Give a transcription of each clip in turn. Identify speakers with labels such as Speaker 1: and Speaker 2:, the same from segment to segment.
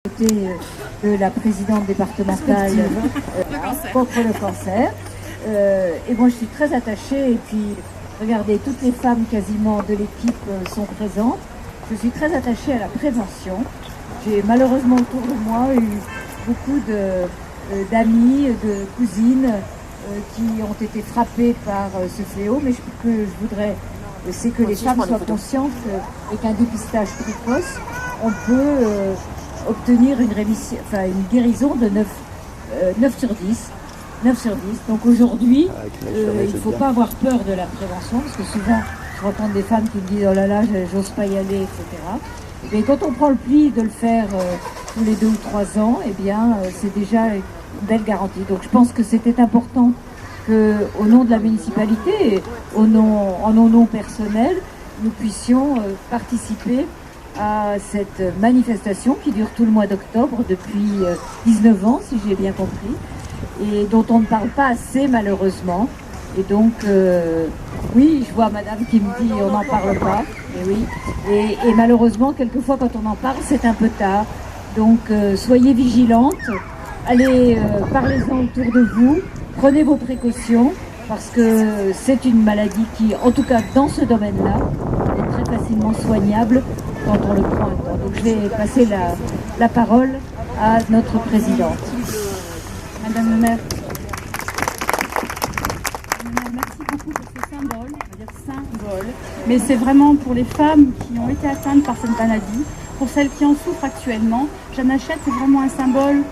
Speaker 1: Côté de la présidente départementale contre le cancer. Et moi je suis très attachée, et puis regardez, toutes les femmes quasiment de l'équipe sont présentes. Je suis très attachée à la prévention. J'ai malheureusement autour de moi eu beaucoup d'amis, de cousines qui ont été frappées par ce fléau, mais ce que je voudrais, c'est que les femmes soient conscientes qu'avec un dépistage précoce, on peut obtenir une guérison de 9 sur 10. 9 sur 10. Donc aujourd'hui, il ne faut pas avoir peur de la prévention, parce que souvent, je rencontre des femmes qui me disent « Oh là là, j'ose pas y aller, etc. » Et bien, quand on prend le pli de le faire tous les 2 ou 3 ans, eh bien, c'est déjà une belle garantie. Donc je pense que c'était important qu'au nom de la municipalité et en nos noms personnels, nous puissions participer à cette manifestation qui dure tout le mois d'octobre depuis 19 ans, si j'ai bien compris, et dont on ne parle pas assez malheureusement. Et donc, oui, je vois madame qui me dit on n'en parle pas, et oui, et malheureusement, quelquefois quand on en parle, c'est un peu tard. Donc, soyez vigilantes, allez, parlez-en autour de vous, prenez vos précautions, parce que c'est une maladie qui, en tout cas dans ce domaine-là, est très facilement soignable quand on le prend. Donc je vais passer la parole à notre présidente.
Speaker 2: Madame le maire. Merci beaucoup pour ce symbole, on va dire symbole, mais c'est vraiment pour les femmes qui ont été atteintes par cette maladie, pour celles qui en souffrent actuellement. Jeanne Hachette, c'est vraiment un symbole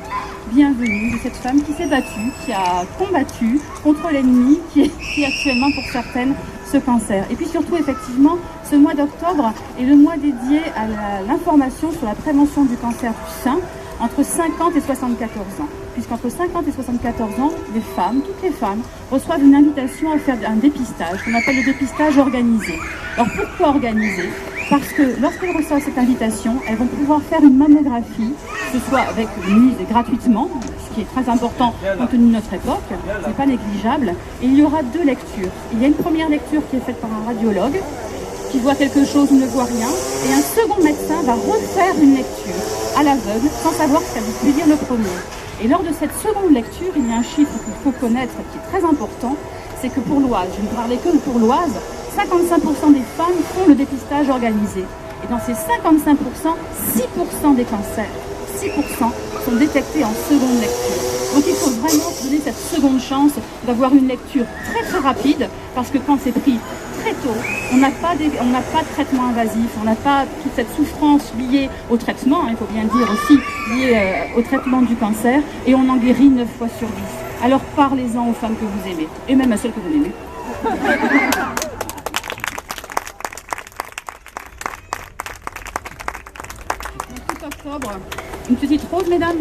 Speaker 2: bienvenu de cette femme qui s'est battue, qui a combattu contre l'ennemi qui est actuellement pour certaines ce cancer. Et puis surtout, effectivement, ce mois d'octobre est le mois dédié à l'information sur la prévention du cancer du sein entre 50 et 74 ans. Puisqu'entre 50 et 74 ans, les femmes, toutes les femmes, reçoivent une invitation à faire un dépistage, qu'on appelle le dépistage organisé. Alors pourquoi organisé? Parce que lorsqu'elles reçoivent cette invitation, elles vont pouvoir faire une mammographie, que ce soit avec mise et gratuitement, ce qui est très important compte tenu de notre époque, ce n'est pas négligeable. Et il y aura 2 lectures. Il y a une première lecture qui est faite par un radiologue, qui voit quelque chose ou ne voit rien, et un second médecin va refaire une lecture à l'aveugle, sans savoir ce qu'elle veut dire le premier. Et lors de cette seconde lecture, il y a un chiffre qu'il faut connaître qui est très important, c'est que pour l'Oise, je ne parlais que pour l'Oise, 55% des femmes font le dépistage organisé. Et dans ces 55%, 6% des cancers, 6% sont détectés en seconde lecture. Donc il faut vraiment se donner cette seconde chance d'avoir une lecture très très rapide, parce que quand c'est pris très tôt, on n'a pas de traitement invasif, on n'a pas toute cette souffrance liée au traitement, il faut bien dire aussi, liée au traitement du cancer, et on en guérit 9 fois sur 10. Alors parlez-en aux femmes que vous aimez, et même à celles que vous aimez. Tout octobre, une petite rose, mesdames.